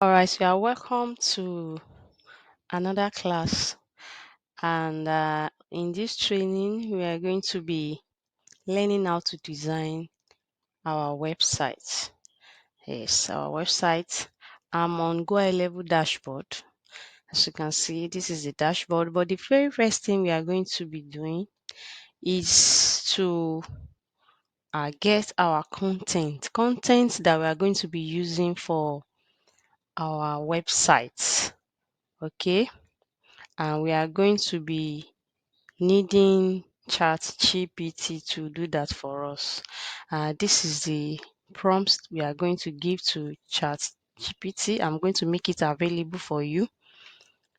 All right, so you are welcome to another class. And in this training, we are going to be learning how to design our website. Yes, our website. I'm on Gohighlevel dashboard. As you can see, this is the dashboard. But the very first thing we are going to be doing is to get our content that we are going to be using for our website. Okay, and we are going to be needing ChatGPT to do that for us. This is the prompts we are going to give to ChatGPT. I'm going to make it available for you.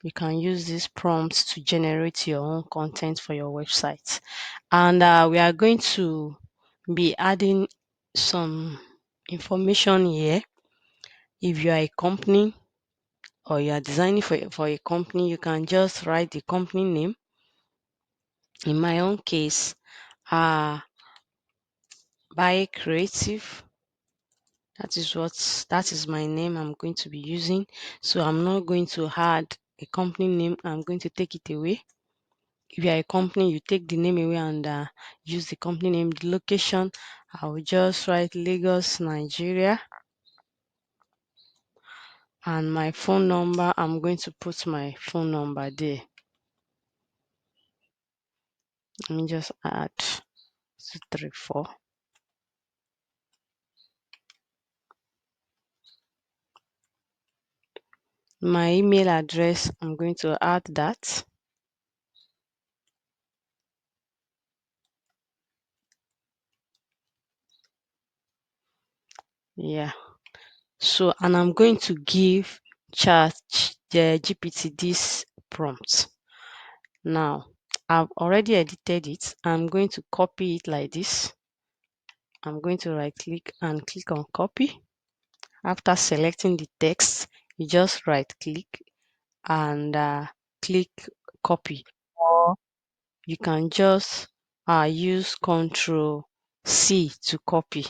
You can use these prompts to generate your own content for your website. And we are going to be adding some information here. If you are a company or you are designing for a company, you can just write the company name. In my own case, uh, by creative, that is my name I'm going to be using. So I'm not going to add a company name. I'm going to take it away. If you are a company, you take the name away and use the company name. The location, I will just write Lagos, Nigeria. And my phone number, I'm going to put my phone number there. Let me just add 234. My email address, I'm going to add that. Yeah. So, and I'm going to give the GPT this prompt. Now, I've already edited it. I'm going to copy it like this. I'm going to right click and click on copy. After selecting the text, you just right click and click copy. Or you can just use Control C to copy.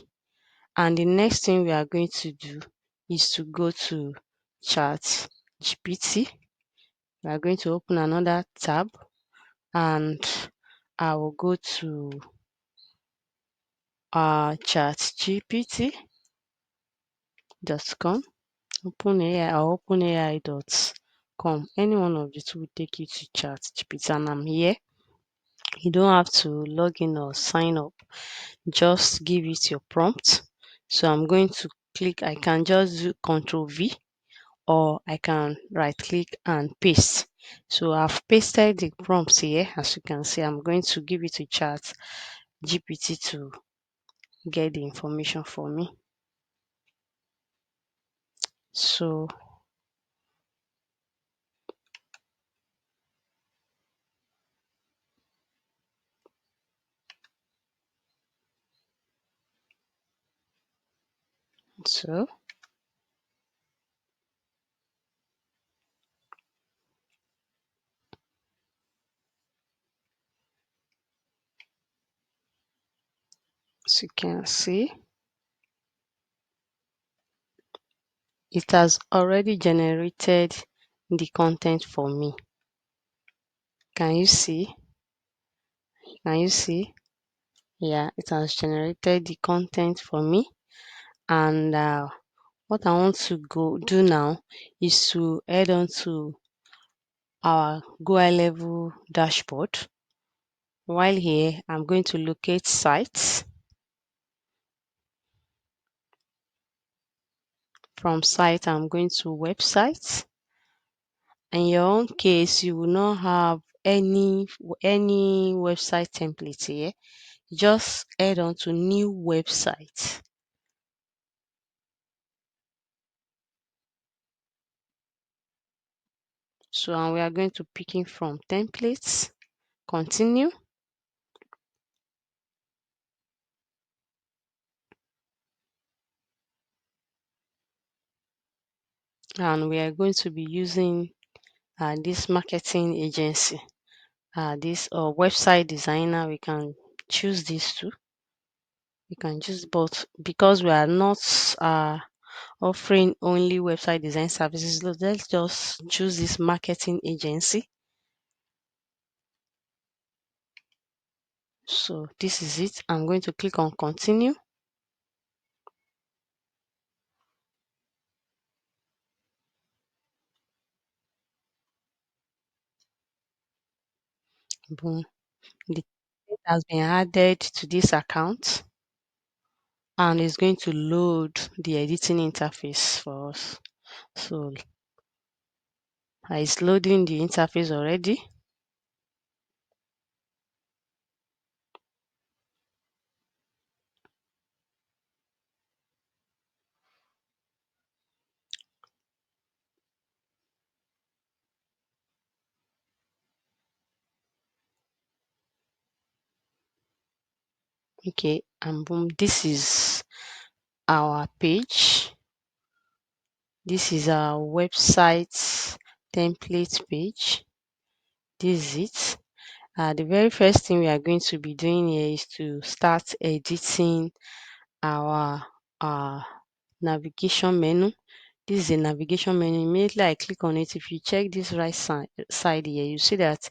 And the next thing we are going to do is to go to Chat GPT. We are going to open another tab and I will go to chatgpt.com, OpenAI or openai.com. Any one of the two will take you to ChatGPT, and I'm here. You don't have to log in or sign up. Just give it your prompt. So I'm going to click, I can just do Control V or I can right click and paste. So I've pasted the prompts here. As you can see, I'm going to give it to Chat GPT to get the information for me. So so as you can see, it has already generated the content for me. Can you see? Can you see? Yeah, it has generated the content for me. And what I want to go do now is to head on to our Gohighlevel dashboard. While here, I'm going to locate sites. From site, I'm going to websites. In your own case, you will not have any website template here. Just head on to new website. So and we are going to picking from templates, continue. And we are going to be using this marketing agency, this website designer. We can choose these two. We can choose both because we are not offering only website design services. Let's just choose this marketing agency. So this is it. I'm going to click on continue. Boom. The template has been added to this account and it's going to load the editing interface for us. So it's loading the interface already. Okay, and boom, this is our page. This is our website template page. This is it. The very first thing we are going to be doing here is to start editing our navigation menu. This is a navigation menu. Immediately I click on it, if you check this right side here, you see that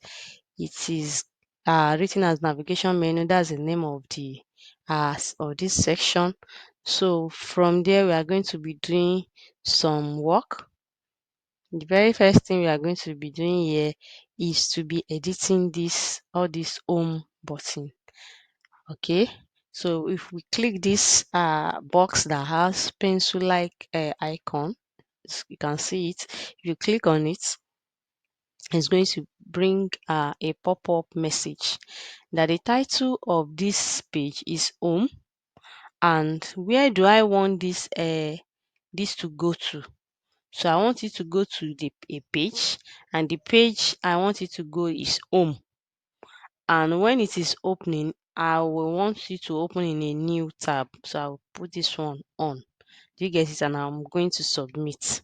it is written as navigation menu. That's the name of the of this section. So from there we are going to be doing some work. The very first thing we are going to be doing here is to be editing this all this home button. Okay, so if we click this box that has pencil like icon, you can see it. If you click on it, it's going to bring a pop-up message that the title of this page is home, and where do I want this to go to. So I want it to go to a page, and the page I want it to go is home. And when it is opening, I will want you to open in a new tab. So I'll put this one on. Do you get it? And I'm going to submit.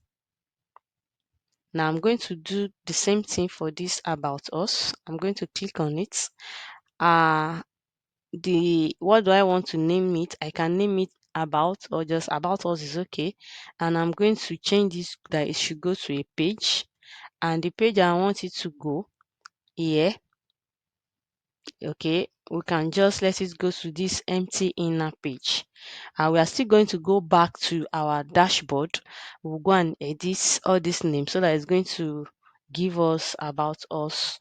Now I'm going to do the same thing for this about us. I'm going to click on it. Uh the what do I want to name it? I can name it about, or just about us is okay. And I'm going to change this that it should go to a page. And the page I want it to go here, okay, we can just let it go to this empty inner page. And we are still going to go back to our dashboard. We'll go and edit all these names so that it's going to give us about us.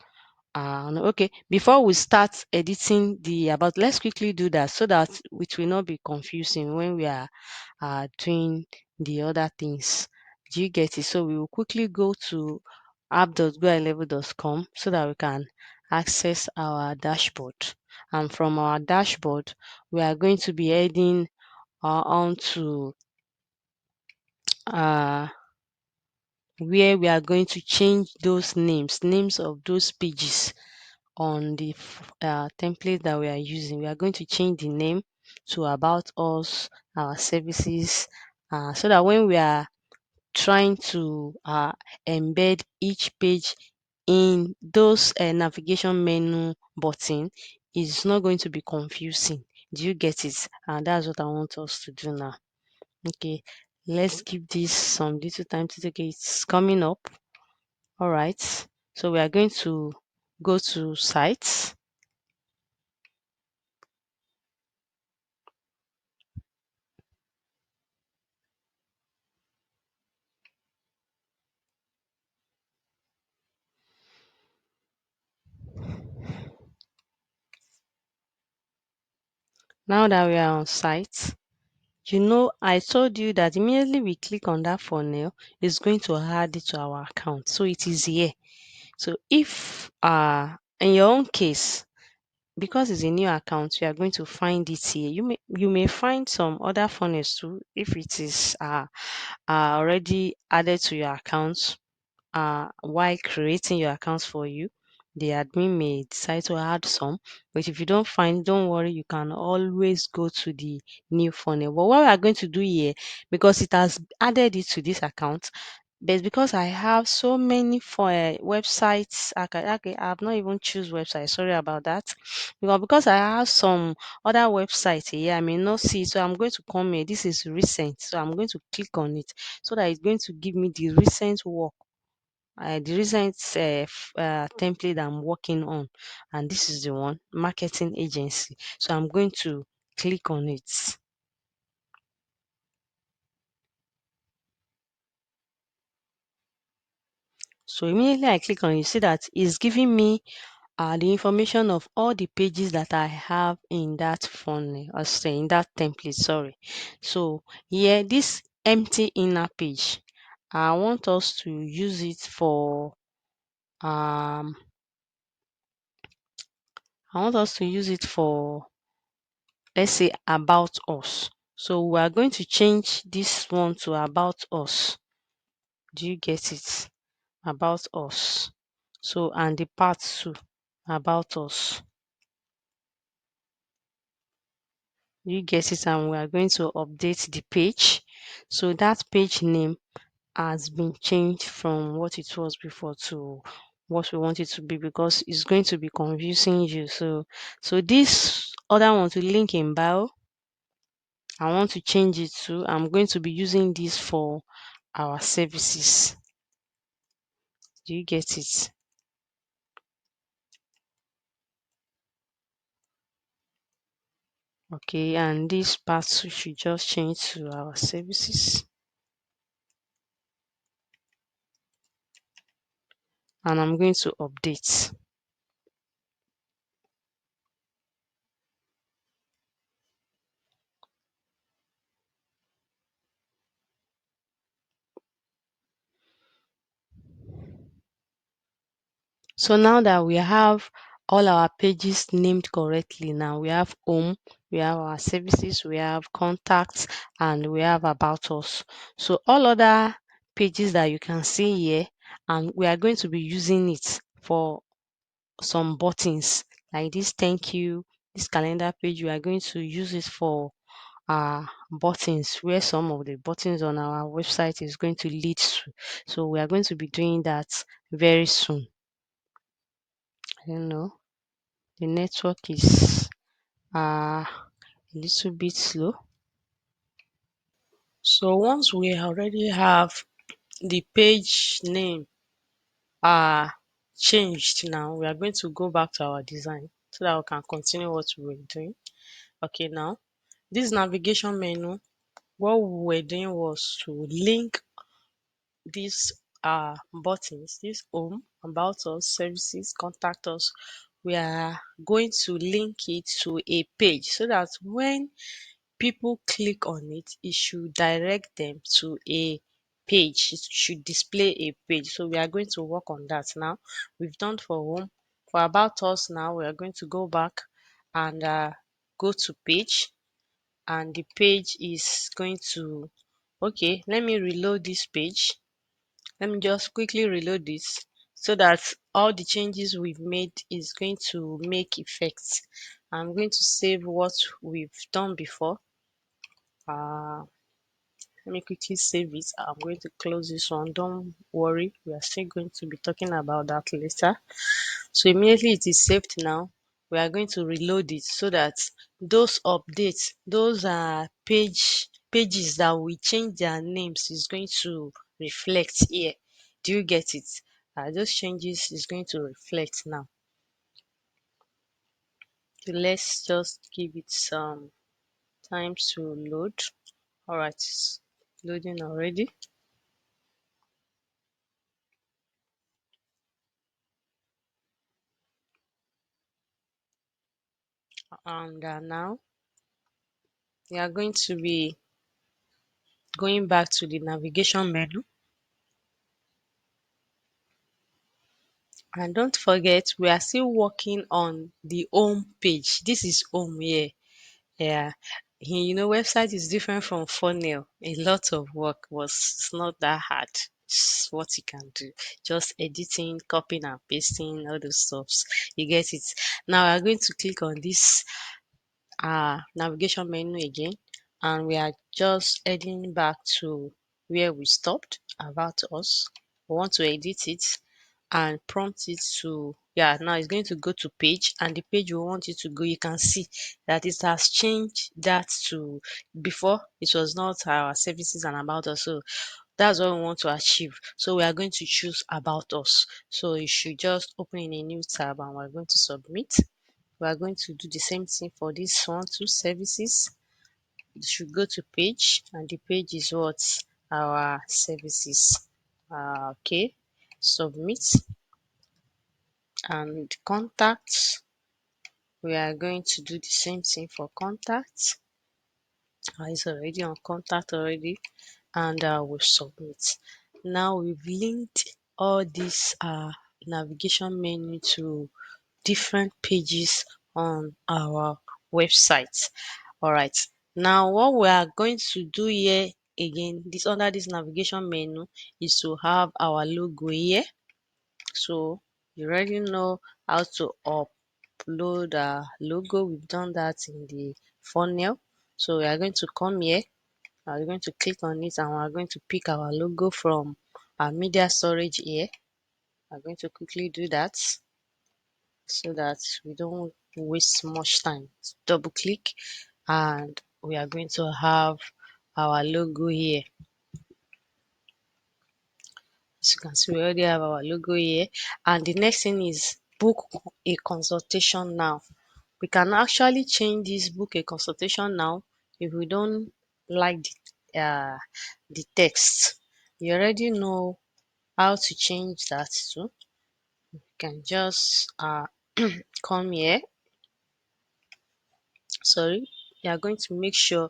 Okay, before we start editing the about, let's quickly do that so that it will not be confusing when we are doing the other things. Do you get it? So we will quickly go to app.gohighlevel.com so that we can access our dashboard. And from our dashboard, we are going to be heading on to uh, where we are going to change those names of those pages on the template that we are using. We are going to change the name to about us, our services, so that when we are trying to embed each page in those navigation menu button, is not going to be confusing. Do you get it? And that's what I want us to do now. Okay, let's give this some little time to take it. It's coming up. All right. So we are going to go to sites. Now that we are on site, I told you that immediately we click on that funnel, it's going to add it to our account. So it is here. So if in your own case, because it's a new account, you are going to find it here. You may find some other funnels too if it is already added to your account while creating your accounts for you. The admin may decide to add some, but if you don't find, don't worry, you can always go to the new funnel. But what we are going to do here, because it has added it to this account, But because I have so many for websites, I have not even choose website. Sorry about that. Because I have some other websites here, I may not see. So I'm going to come here. This is recent. So I'm going to click on it so that it's going to give me the recent work, the recent template I'm working on. And this is the one, marketing agency. So I'm going to click on it. So immediately I click on it, you see that it's giving me the information of all the pages that I have in that funnel, or say in that template, sorry. So here, this empty inner page, I want us to use it for um I want us to use it for, let's say, about us. So we are going to change this one to about us. Do you get it? About us. So, and the part two, about us. You get it, and we are going to update the page. So that page name has been changed from what it was before to what we want it to be, because it's going to be confusing you. So this other one, to link in bio, I want to change it to, I'm going to be using this for our services. Do you get it? Okay, and this part should just change to our services, and I'm going to update. So now that we have all our pages named correctly, now we have home, we have our services, we have contacts, and we have about us. So all other pages that you can see here, and we are going to be using it for some buttons like this thank you, this calendar page. We are going to use it for buttons, where some of the buttons on our website is going to lead to. So we are going to be doing that very soon. I don't know. The network is a little bit slow. So once we already have the page name changed, now we are going to go back to our design so that we can continue what we were doing. Okay, now this navigation menu, what we were doing was to link these buttons, this home, about us, services, contact us. We are going to link it to a page so that when people click on it, it should direct them to a page. It should display a page. So we are going to work on that now. We've done for home. For about us now, we are going to go back and go to page, and the page is going to, okay, let me reload this page. Let me just quickly reload this so that all the changes we've made is going to make effect. I'm going to save what we've done before. Let me quickly save it. I'm going to close this one. Don't worry, we are still going to be talking about that later. So immediately it is saved now, we are going to reload it so that those updates, those pages that we change their names is going to reflect here. Do you get it? Those changes is going to reflect now. So let's just give it some time to load. All right, it's loading already. And now we are going to be going back to the navigation menu. And don't forget, we are still working on the home page. This is home here. Yeah. Website is different from funnel. A lot of work was, it's not that hard. It's what you can do. Just editing, copying and pasting, all those stuffs. You get it. Now we are going to click on this navigation menu again, and we are just heading back to where we stopped, about us. We want to edit it and prompt it to, yeah, now it's going to go to page, and the page we want it to go, you can see that it has changed that to, before it was not our services and about us. So that's what we want to achieve. So we are going to choose about us. So you should just open in a new tab and we're going to submit. We are going to do the same thing for this one too, services. You should go to page, and the page is what, our services. Okay, submit. And contacts, we are going to do the same thing for contacts. It's already on contact already, and we'll submit. Now we've linked all these navigation menu to different pages on our website. All right, now what we are going to do here again, this under this navigation menu, is to have our logo here. So you already know how to upload a logo. We've done that in the funnel. So we are going to come here, we're going to click on it, and we're going to pick our logo from our media storage here. I'm going to quickly do that so that we don't waste much time. Double click, and we are going to have our logo here. As you can see, we already have our logo here. And the next thing is book a consultation now. We can actually change this book a consultation now if we don't like the text. You already know how to change that too. You can just come here. Sorry, you are going to make sure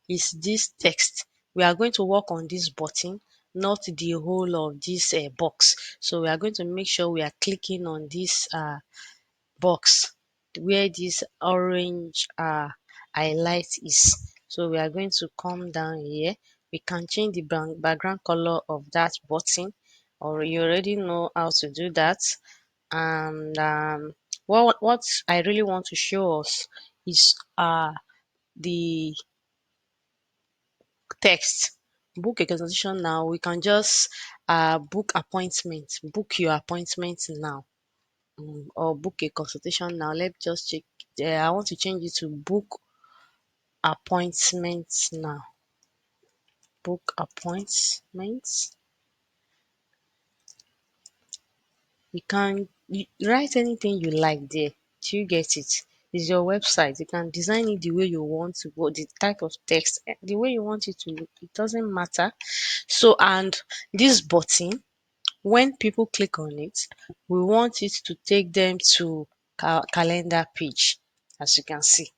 is this text. We are going to work on this button, not the whole of this box. So we are going to make sure we are clicking on this box where this orange highlight is. So we are going to come down here. We can change the background color of that button, or you already know how to do that. And what I really want to show us is the text. Book a consultation now. We can just book appointment, book your appointment now, or book a consultation now. Let's just check. I want to change it to book appointment now. Book appointments. You can write anything you like there. Do you get it? It's your website. You can design it the way you want to, what the type of text, the way you want it to look. It doesn't matter. So, and this button, when people click on it, we want it to take them to calendar page, as you can see,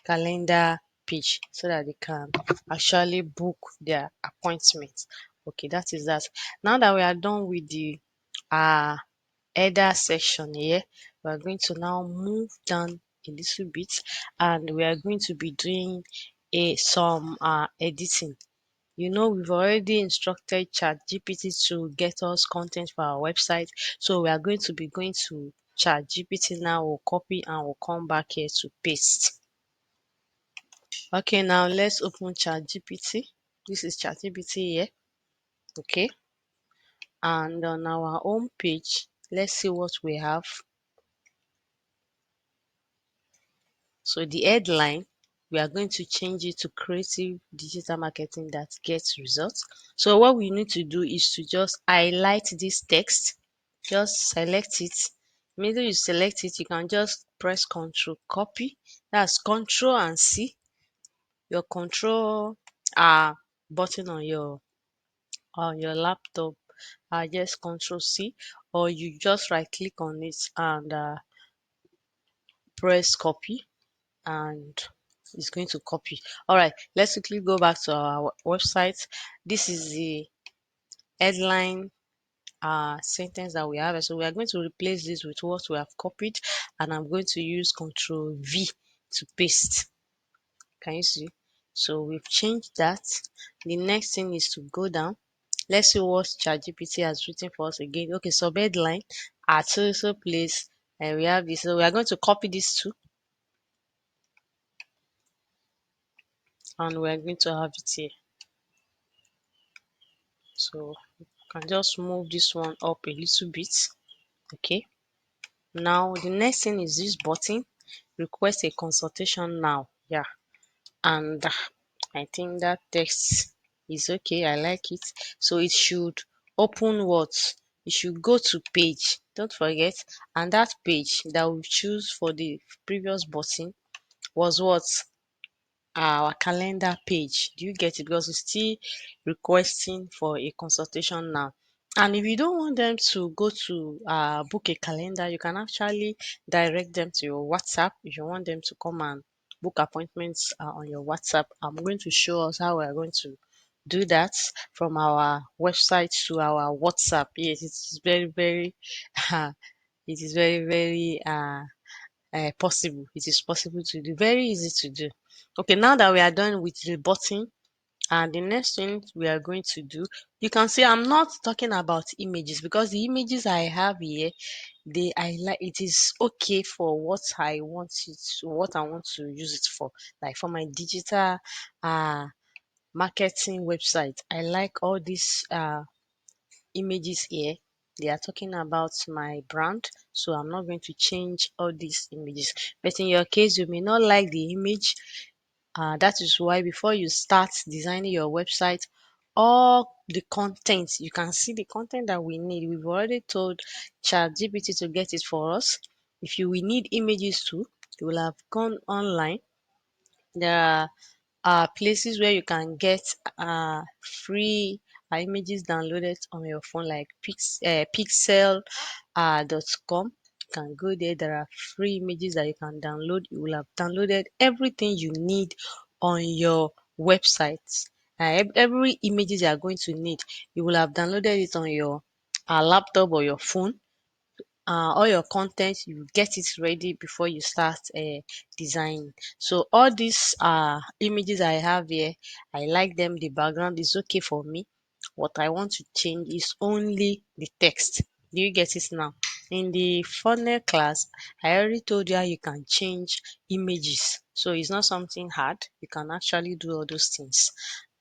calendar page, so that they can actually book their appointment. Okay, that is that. Now that we are done with the uh header section here, we are going to now move down a little bit, and we are going to be doing some editing. You know, we've already instructed ChatGPT to get us content for our website. So we are going to be going to ChatGPT now. We'll copy and we'll come back here to paste. Okay, now let's open ChatGPT. This is ChatGPT here. Okay. And on our home page, let's see what we have. So the headline, we are going to change it to creative digital marketing that gets results. So what we need to do is to just highlight this text, just select it. Immediately you select it, you can just press Control copy. That's Control and C. Your control button on your laptop, just Control C, or you just right click on it and press copy, and it's going to copy. All right, let's quickly go back to our website. This is the headline sentence that we have. So we are going to replace this with what we have copied, and I'm going to use Control V to paste. Can you see? So we've changed that. The next thing is to go down. Let's see what ChatGPT has written for us again. Okay, so headline at so place, and we have this. So we are going to copy this too, and we are going to have it here. So can just move this one up a little bit. Okay, now the next thing is this button, request a consultation now. Yeah, and I think that text is okay. I like it. So it should open what? It should go to page. Don't forget. And that page that we choose for the previous button was what? Our calendar page. Do you get it? Because it's still requesting for a consultation now. And if you don't want them to go to book a calendar, you can actually direct them to your WhatsApp. If you want them to come and book appointments on your WhatsApp, I'm going to show us how we are going to do that from our website to our WhatsApp. Yes, it's very, very, it is very, very possible. It is possible to do. Very easy to do. Okay, now that we are done with the button, and the next thing we are going to do, you can see I'm not talking about images because the images I have here, I like it is okay for what I want it to, what I want to use it for. Like for my digital uh marketing website, I like all these images here. They are talking about my brand, so I'm not going to change all these images. But in your case, you may not like the image. That is why before you start designing your website, all the content, you can see the content that we need. We've already told ChatGPT to get it for us. If you will need images too, you will have gone online. There are places where you can get free images downloaded on your phone, like pixel .com. You can go there. There are free images that you can download. You will have downloaded everything you need on your website. Every images you are going to need, you will have downloaded it on your laptop or your phone. All your content, you get it ready before you start designing. So all these images I have here, I like them. The background is okay for me. What I want to change is only the text. Do you get it now? In the funnel class, I already told you how you can change images, so it's not something hard. You can actually do all those things.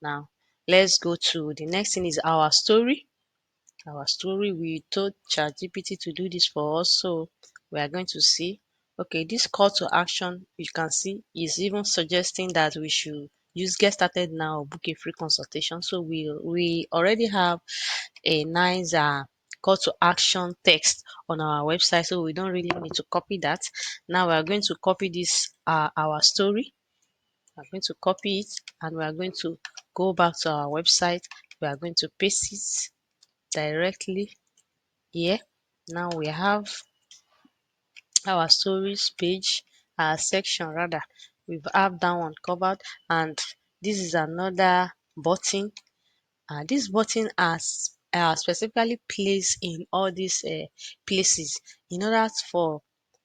Now let's go to the next thing, is our story. We told ChatGPT to do this for us, so we are going to see. Okay, this call to action, you can see, is even suggesting that we should use get started now or book a free consultation. So we already have a nice call to action text on our website, so we don't really need to copy that. Now we are going to copy this our story. We are going to copy it, and we are going to go back to our website. We are going to paste it directly here. Now we have our stories page, our section rather. We have that one covered, and this is another button. This button are specifically placed in all these places in order for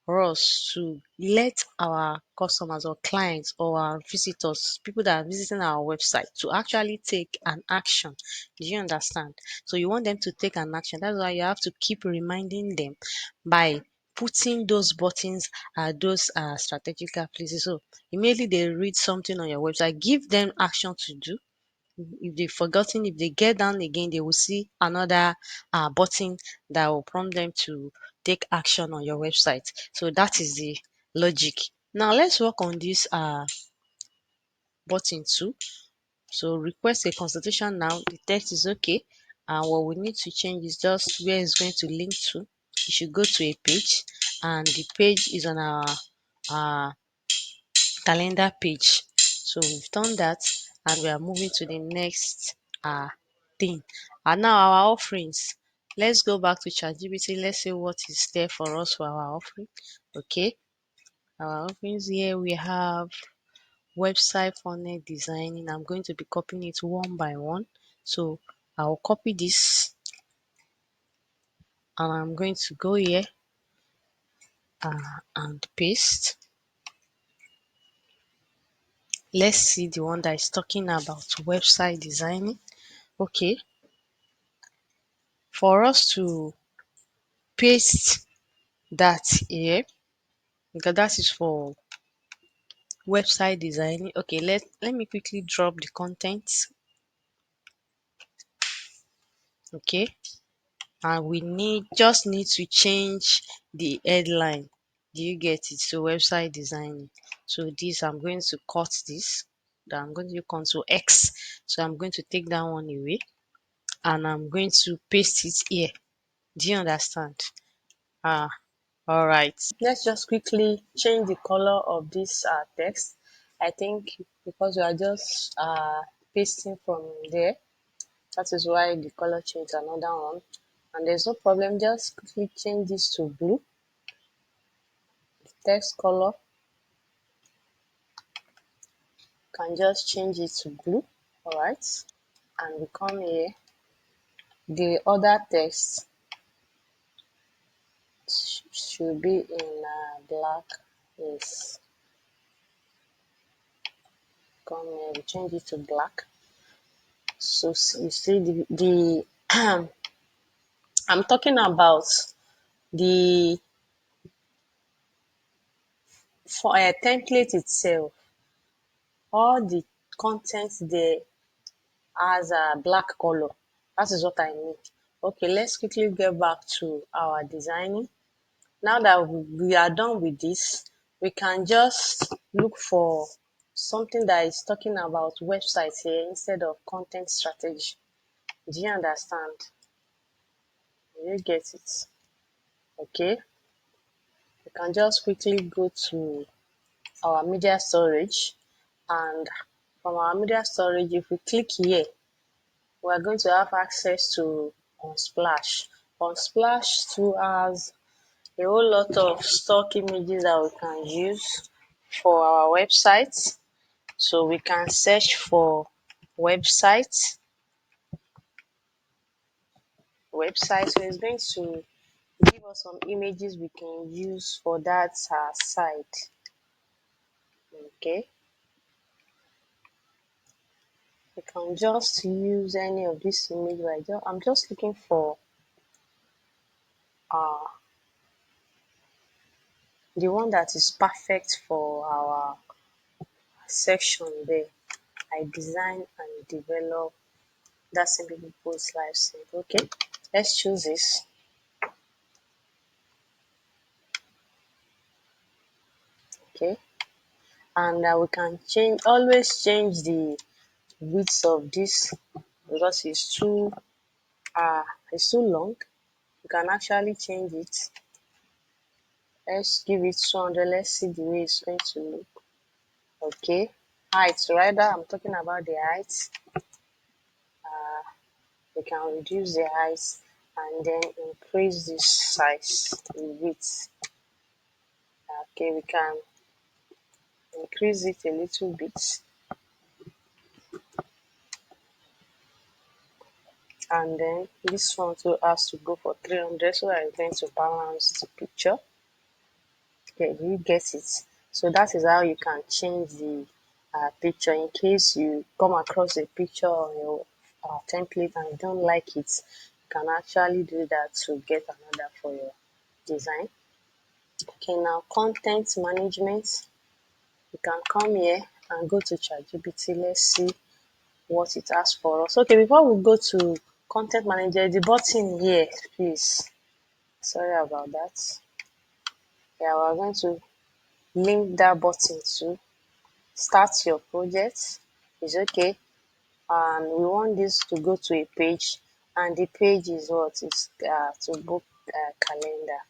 us to let our customers or clients or our visitors, people that are visiting our website, to actually take an action. Do you understand? So you want them to take an action. That's why you have to keep reminding them by putting those buttons at those strategical places. So immediately they read something on your website, give them action to do. If they've forgotten, if they get down again, they will see another button that will prompt them to take action on your website. So that is the logic. Now let's work on this button too. So request a consultation now. The text is okay. And what we need to change is just where it's going to link to. You should go to a page, and the page is on our uh, calendar page. So we've done that, and we are moving to the next thing. And now our offerings. Let's go back to ChatGPT. Let's see what is there for us for our offering. Okay, our offerings here, we have website funnel designing. I'm going to be copying it one by one. So I'll copy this, and I'm going to go here and paste. Let's see the one that is talking about website designing. Okay, for us to paste that here, because that is for website designing. Okay, let me quickly drop the content. Okay, and we need to change the headline. Do you get it? So website designing. So this I'm going to cut this. Then I'm going to do Control X. So I'm going to take that one away and I'm going to paste it here. Do you understand? Ah, all right. Let's just quickly change the color of this text. I think because we are just pasting from there, that is why the color changed another one. And there's no problem, just quickly change this to blue. Text color, can just change it to blue. All right. And we come here. The other text should be in black. Yes. Come here, we change it to black. So you see the I'm talking about the for a template itself. All the content there has a black color. That is what I mean. Okay, let's quickly get back to our designing. Now that we are done with this, we can just look for something that is talking about websites here instead of content strategy. Do you understand? Do you get it? Okay, we can just quickly go to our media storage, and from our media storage, if we click here, we are going to have access to Unsplash. Unsplash too has a whole lot of stock images that we can use for our website. So we can search for website. Website. So it's going to give us some images we can use for that site. Okay. We can just use any of this image right there. I'm just looking for uh, the one that is perfect for our section there. I design and develop that simple people's lives. Okay, let's choose this. Okay, and we can always change the width of this because it's too long. You can actually change it. Let's give it 200. Let's see the way it's going to look. Okay, height. Rather, I'm talking about the height. We can reduce the height and then increase the size, the width. Okay, we can increase it a little bit, and then this one too has to go for 300 so that it's going to balance the picture. Okay, do you get it? So that is how you can change the picture in case you come across a picture on your template and you don't like it. You can actually do that to get another for your design. Okay, now content management. You can come here and go to ChatGPT. Let's see what it has for us. Okay, before we go to content manager, the button here, please. Sorry about that. Yeah, we're going to link that button to start your project. It's okay. And we want this to go to a page, and the page is what is to book a calendar.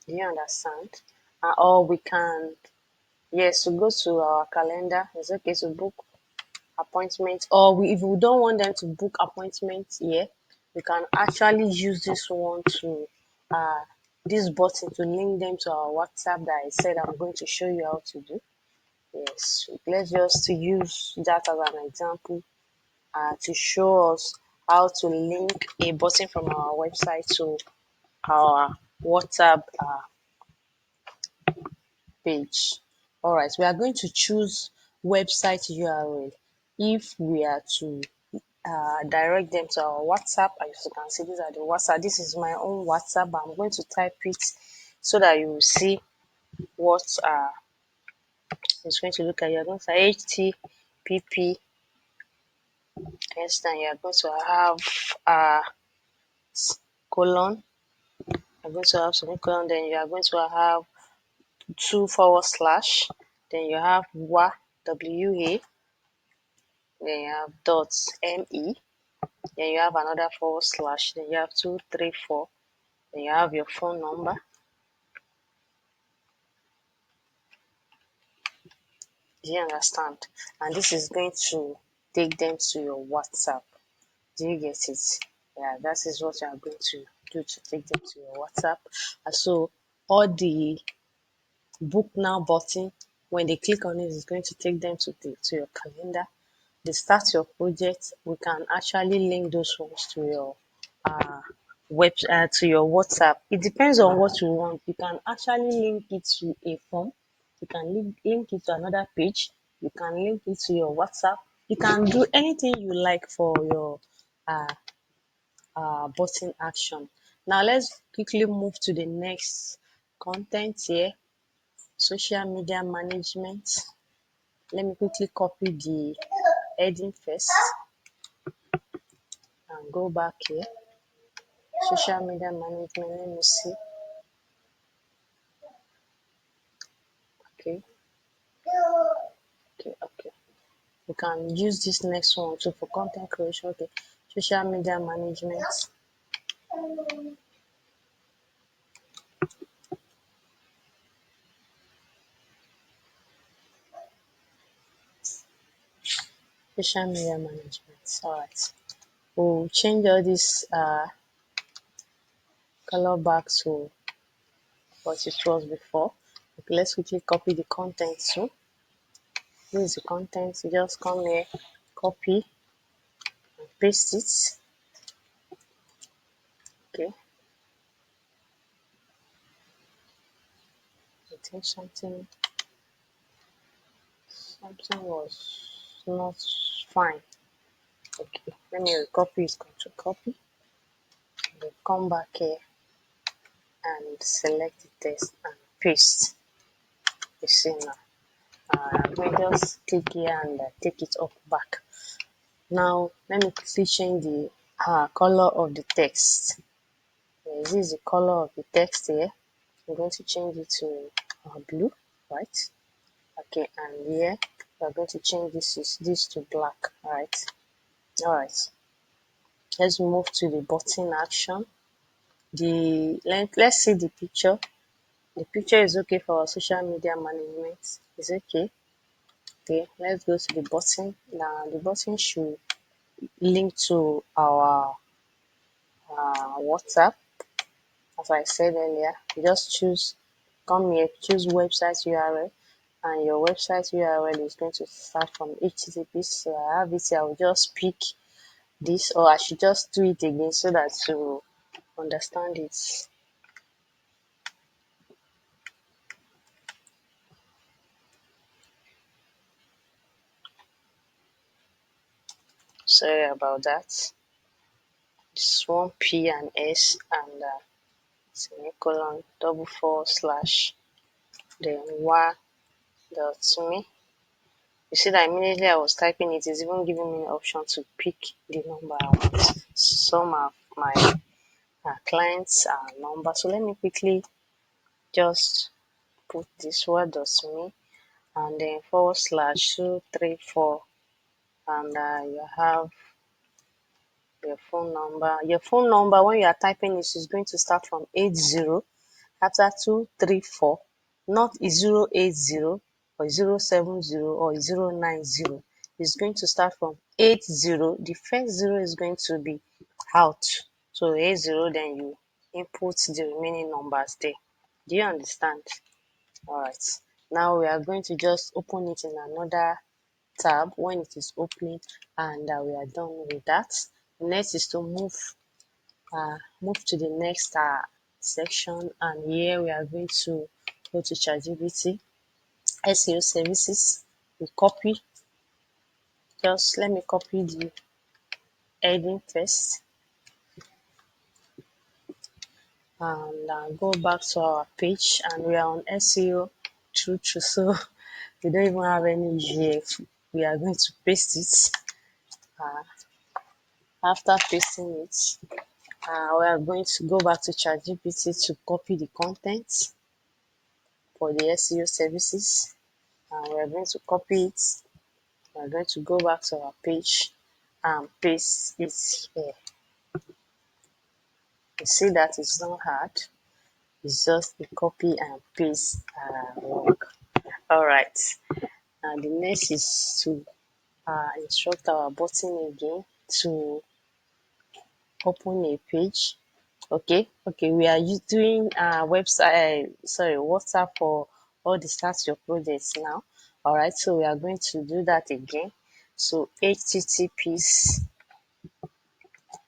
Do you understand? Or we can, yes, to go to our calendar. It's okay to book appointment, or if we don't want them to book appointments here, we can actually use this one to this button to link them to our WhatsApp that I said I'm going to show you how to do. Yes, let's just use that as an example to show us how to link a button from our website to our WhatsApp page. All right, we are going to choose website URL if we are to direct them to our WhatsApp. As you can see, these are the WhatsApp. This is my own WhatsApp. I'm going to type it so that you will see what it's going to look at. You're going to say HTTP. Yes, then you're going to have colon. You're going to have semicolon, then you are going to have two forward slash, then you have wa, wa, then you have dots, me, then you have another forward slash, then you have 234, then you have your phone number. Do you understand? And this is going to take them to your WhatsApp. Do you get it? Yeah, that is what you are going to do to take them to your WhatsApp. And so all the book now button, when they click on it, is going to take them to your calendar. They start your project. We can actually link those ones to your uh, to your WhatsApp. It depends on what you want. You can actually link it to a form. You can link it to another page. You can link it to your WhatsApp. You can do anything you like for your uh, button action. Now let's quickly move to the next content here. Social media management. Let me quickly copy the heading first and go back here. Social media management. Let me see. Okay, okay. You can use this next one too for content creation. Okay, social media management. Social media management. All right. We'll change all this color back to what it was before. Okay, let's quickly copy the content too. This is the content. You just come here, copy, and paste it. Okay. I think something was not fine. Okay, let me copy it, control copy. Then come back here and select the text and paste. You see now. We just click here and take it up back. Now let me quickly change the color of the text. This is the color of the text here. I'm going to change it to blue, right? Okay, and here we're going to change this to black, right? All right. Let's move to the button action. Let's see the picture. The picture is okay for our social media management. It's okay. Okay, let's go to the button. Now the button should link to our WhatsApp. As I said earlier, you just come here, choose website URL, and your website URL is going to start from HTTP. So I have it here. I will just pick this, or I should just do it again so that you understand it. Sorry about that. This one P and S and semicolon double forward slash then Y dot me. You see that immediately I was typing it is even giving me an option to pick the number I want. Some of my clients number. So let me quickly just put this word dot me and then forward slash 234 and you have your phone number. Your phone number when you are typing it is going to start from 80 after 234, not 080 or 070 or 090. It's going to start from 80. The first zero is going to be out. So 80, then you input the remaining numbers there. Do you understand? All right. Now we are going to just open it in another tab when it is opening, and we are done with that. Next is to move to the next section, and here we are going to go to ChatGPT SEO services. We copy, just let me copy the heading first and go back to our page, and we are on SEO true, so we don't even have any issue here. We are going to paste it. After pasting it, We are going to go back to ChatGPT to copy the content for the SEO services. We are going to copy it. We are going to go back to our page and paste it here. You see that it's not hard. It's just a copy and paste work. All right. And the next is to instruct our button again to open a page. Okay, we are doing website, sorry, WhatsApp for all the start your projects now. All right, so we are going to do that again. So HTTPs,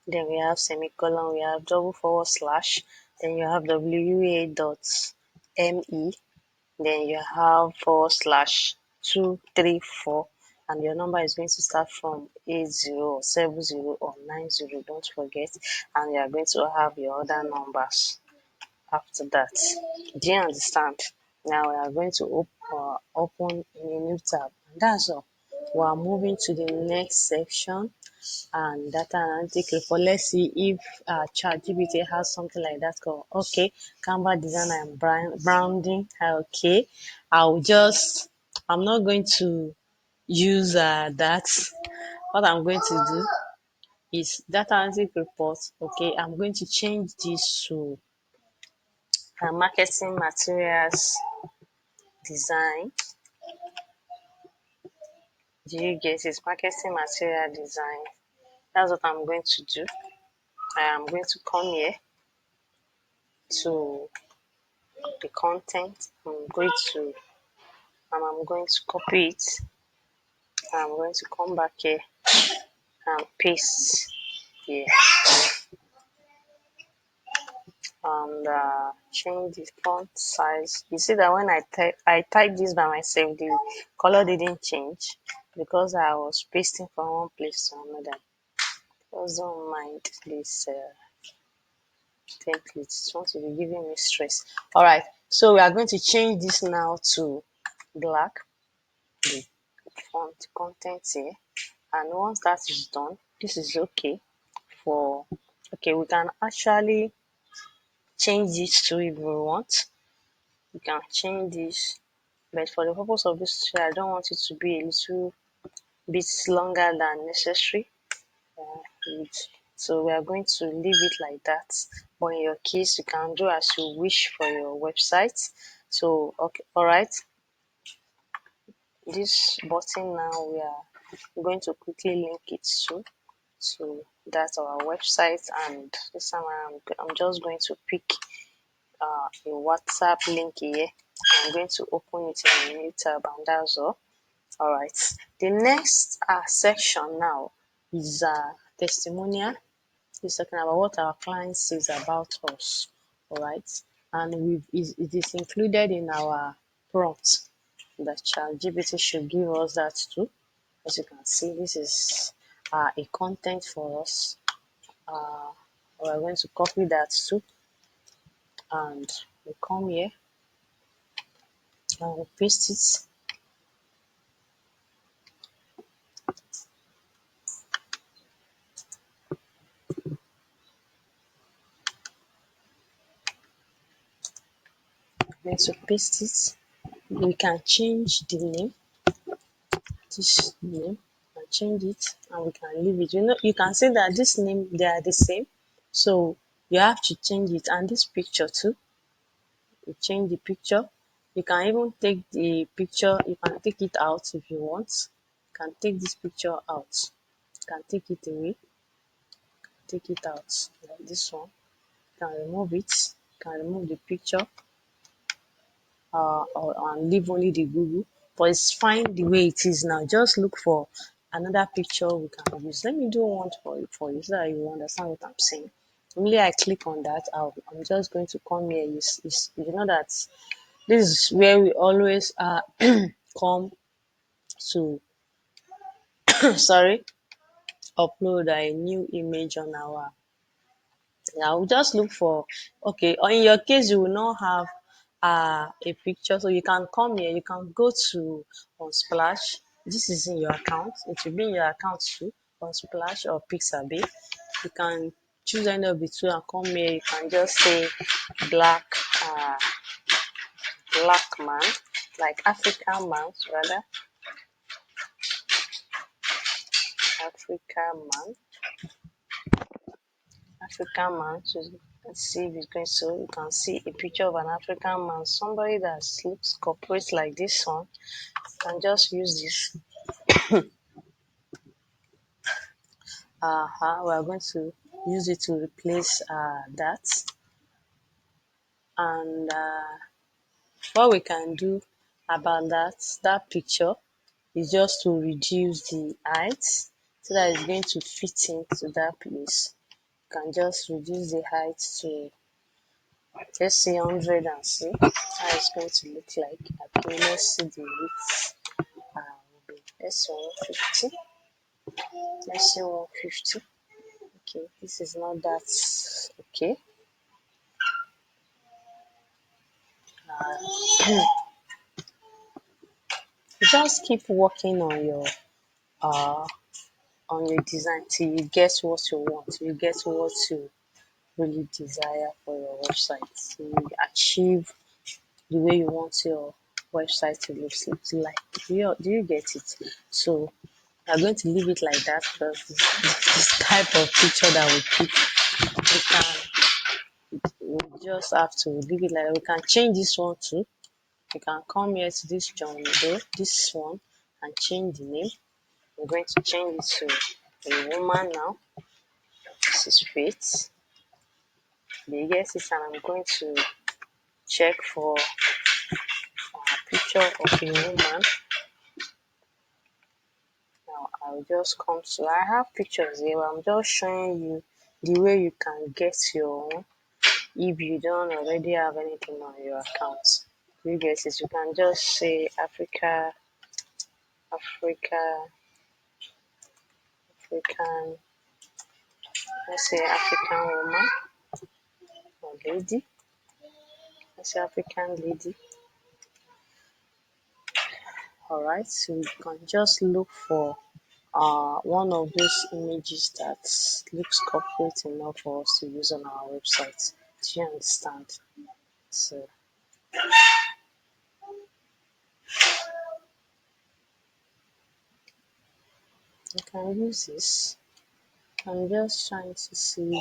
then we have semicolon, we have double forward slash, then you have WA dot ME, then you have forward slash 234, and your number is going to start from 80 or 70 or 90, don't forget, and you are going to have your other numbers after that. Do you understand? Now we are going to open in a new tab, and that's all. We are moving to the next section, and data analytic report. Let's see if ChatGPT has something like that called okay, Canva design and branding. Okay, I'm not going to use that. What I'm going to do is data analytic report. Okay, I'm going to change this to marketing materials design. Do you get it? Marketing material design. That's what I'm going to do. I am going to come here to the content. I'm going to copy it. I'm going to come back here and paste here and change the font size. You see that when I typed this by myself, the color didn't change because I was pasting from one place to another. Just don't mind this template. It wants to be giving me stress. All right, so we are going to change this now to black. The font content here, and once that is done, this is okay for okay, we can actually change this to if we want. We can change this, but for the purpose of this tutorial, I don't want it to be a little bit longer than necessary. So we are going to leave it like that. But in your case, you can do as you wish for your website. So okay, all right. This button now we are going to quickly link it to. So that's our website, and this time I'm just going to pick a WhatsApp link here. I'm going to open it in a new tab, and that's all. All right. The next section now is testimonial. It's talking about what our client says about us. All right, and it is included in our prompt that ChatGPT should give us that too. As you can see, this is a content for us. Uh, we're going to copy that too, and we come here and we paste it. Then to paste it, we can change the name, this name, and change it, and we can leave it. You know, you can see that this name they are the same, so you have to change it. And this picture too, you change the picture. You can even take the picture. You can take it out if you want. You can take this picture out. You can take it away. Take it out like this one. You can remove it. You can remove the picture and leave only the Google. But it's fine the way it is now. Just look for another picture we can use. Let me do one for you so that you understand what I'm saying. Only I click on that, I'm just going to come here. You know that this is where we always come to sorry, upload a new image on our. Yeah, we'll just look for okay. Or in your case, you will not have a picture, so you can come here. You can go to on Splash. This is in your account. It will be in your account too on Splash or Pixabay. You can Choose any of the two and come here. You can just say black, uh, black man, like African man, rather African man, African man. So let's see if it's going. So you can see a picture of an African man, somebody that looks corporate like this one. You can just use this. We are going to use it to replace that, and what we can do about that picture is just to reduce the height so that it's going to fit into that place. You can just reduce the height to, let's say, 100 and see how it's going to look like. Okay, let's see the width. Let's say 150. Let's say 150. Okay, this is not that okay. Just keep working uh on your design till you get what you want, you get what you really desire for your website. So you achieve the way you want your website to look like. Do you get it? So I'm going to leave it like that because this type of picture that we keep, we just have to leave it like that. We can change this one too. You can come here to this John Doe, this one, and change the name. I'm going to change it to a woman now. This is Faith. The yes is, and I'm going to check for a picture of a woman. Now I'll just come to, I have pictures here, but I'm just showing you the way you can get your own if you don't already have anything on your account. You get it, you can just say Africa, African, let's say African woman or lady, let's say African lady. All right, so you can just look for one of those images that looks corporate enough for us to use on our website. Do you understand? So you can use this. I'm just trying to see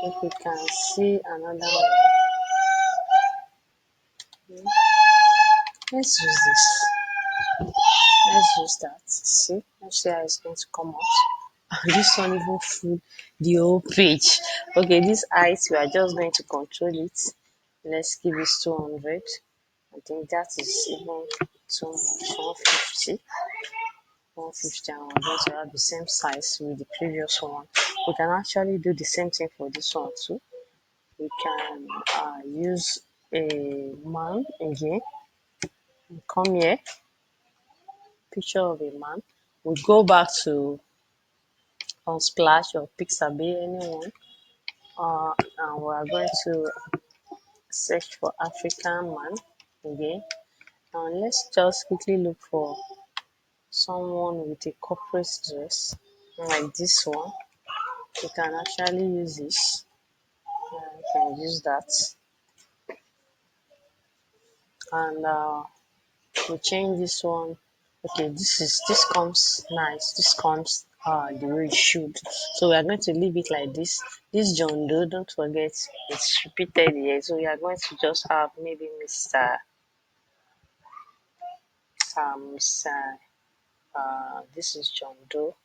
if we can see another one. Let's use this. Let's use that. See? Let's see how it's going to come out. This one even full the whole page. Okay, this height we are just going to control it. Let's give it 200. I think that is even too much. 150. 150, and we're going to have the same size with the previous one. We can actually do the same thing for this one too. We can use a man again. Come here, picture of a man. We go back to Unsplash or Pixabay, anyone, and we are going to search for African man again. And let's just quickly look for someone with a corporate dress like this one. You can actually use this. You can use that, and we change this one. Okay, this comes nice. This comes the way it should. So we are going to leave it like this. This John Doe, don't forget it's repeated here. So we are going to just have maybe Mr. Mr. This is John Doe.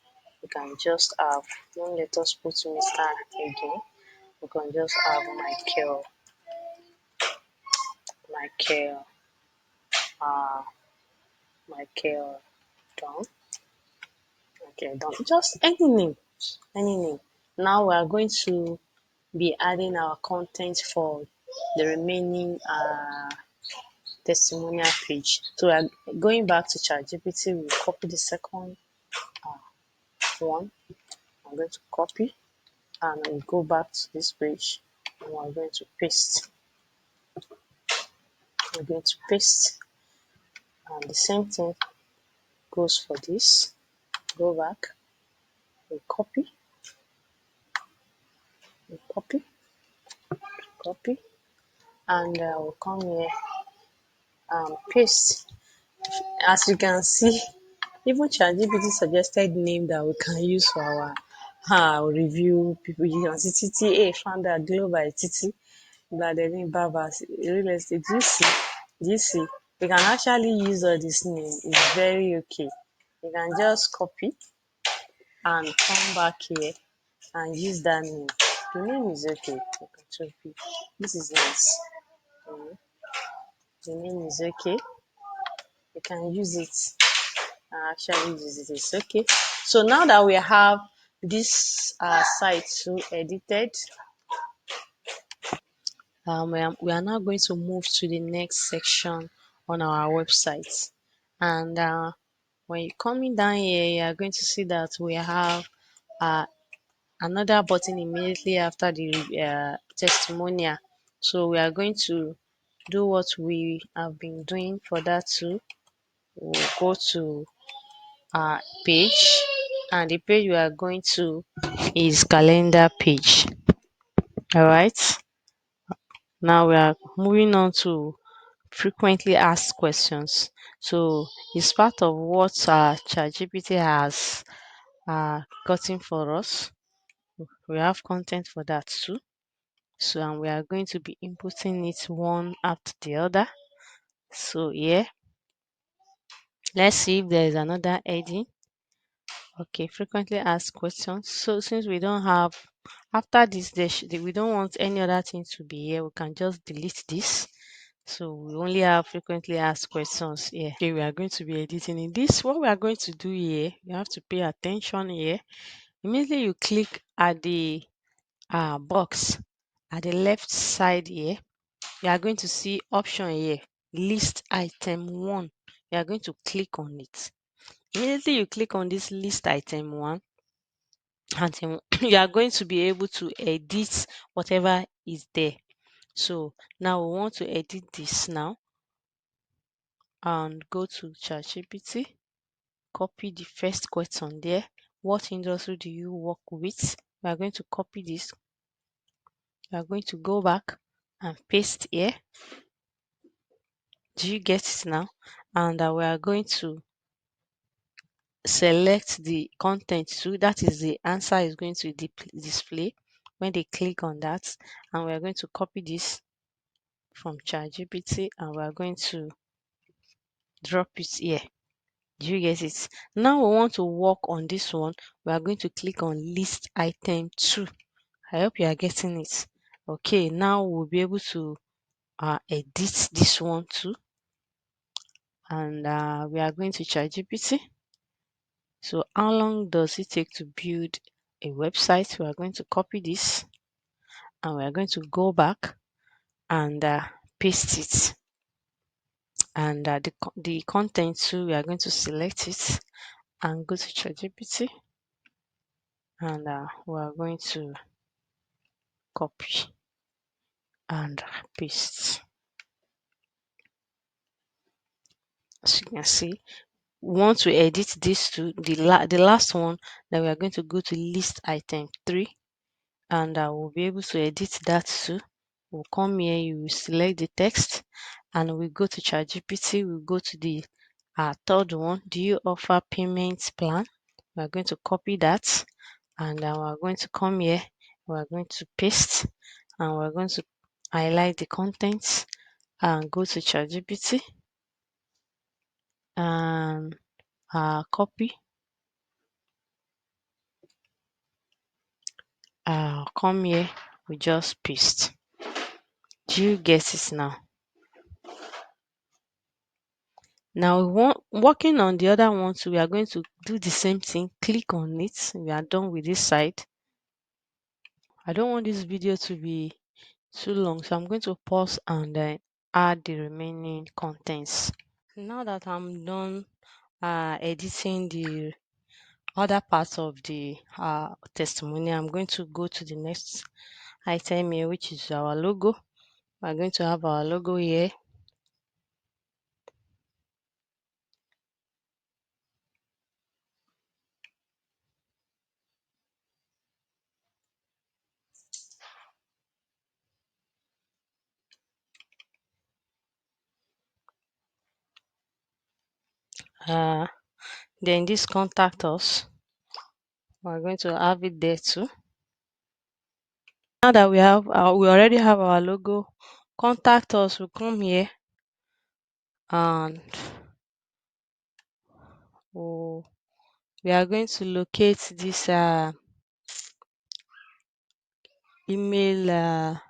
We can just have, don't let us put Mr. again. We can just have Michael, uh, Michael Don. Okay, Don. Just any name. Now we are going to be adding our content for the remaining testimonial page. So we are going back to ChatGPT. We copy the second one. I'm going to copy and we go back to this page and we're going to paste. We're going to paste, and the same thing goes for this. Go back, we copy, Copy, copy, and we'll come here and paste. As you can see, even ChatGPT suggested name that we can use for our review people. You can see TTA founder Global Titi Bladerin Babas real estate. Do you see? You can actually use all this name. It's very okay. You can just copy and come back here and use that name. The name is okay. You can copy. This is nice. The name is okay. You can use it. I actually use it. It's okay. So now that we have this site too edited, we are now going to move to the next section on our website. And when you're coming down here, you are going to see that we have uh, another button immediately after the testimonial. So we are going to do what we have been doing for that too. We'll go to our page, and the page we are going to is calendar page. All right. Now we are moving on to frequently asked questions. So it's part of what ChatGPT has gotten for us. We have content for that too. So and we are going to be inputting it one after the other. So yeah, let's see if there is another heading. Okay, frequently asked questions. So since we don't have after this, we don't want any other thing to be here. We can just delete this. So we only have frequently asked questions here. Okay, we are going to be editing in this. What we are going to do here, you have to pay attention here. Immediately you click at the box at the left side here, you are going to see option here, list item 1. You are going to click on it. Immediately you click on this list item 1, and then you are going to be able to edit whatever is there. So now we want to edit this now, and go to ChatGPT, copy the first question there. What industry do you work with? We are going to copy this. We are going to go back and paste here. Do you get it now? And we are going to select the content too. That is the answer is going to display when they click on that. And we are going to copy this from ChatGPT, and we are going to drop it here. Do you get it? Now we want to work on this one. We are going to click on list item 2. I hope you are getting it. Okay, now we'll be able to edit this one too. And we are going to ChatGPT. So how long does it take to build a website? We are going to copy this, and we are going to go back and paste it. And the content too, we are going to select it and go to ChatGPT, and we are going to copy and paste. As you can see, we want to edit this to the last one, that we are going to go to list item 3, and we'll be able to edit that too. We'll come here, you will select the text, and we go to ChatGPT. We'll go to the third one. Do you offer payment plan? We're going to copy that, and we're going to come here. We're going to paste, and we're going to highlight the contents and go to ChatGPT and copy. Come here, we just paste. Do you get it now? Now working on the other one too, we are going to do the same thing. Click on it. We are done with this side. I don't want this video to be too long, so I'm going to pause and add the remaining contents. Now that I'm done editing the other parts of the testimony, I'm going to go to the next item here, which is our logo. We're going to have our logo here. uh then this contact us, we're going to have it there too. Now that we already have our logo, contact us will come here, and we'll, we are going to locate this email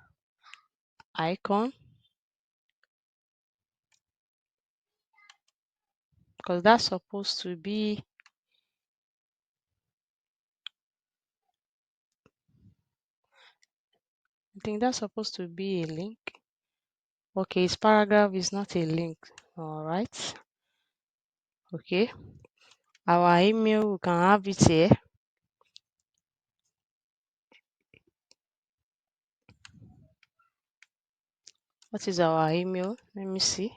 icon, because that's supposed to be, I think that's supposed to be a link. Okay, it's paragraph is not a link. All right. Okay. Our email, we can have it here. What is our email? Let me see.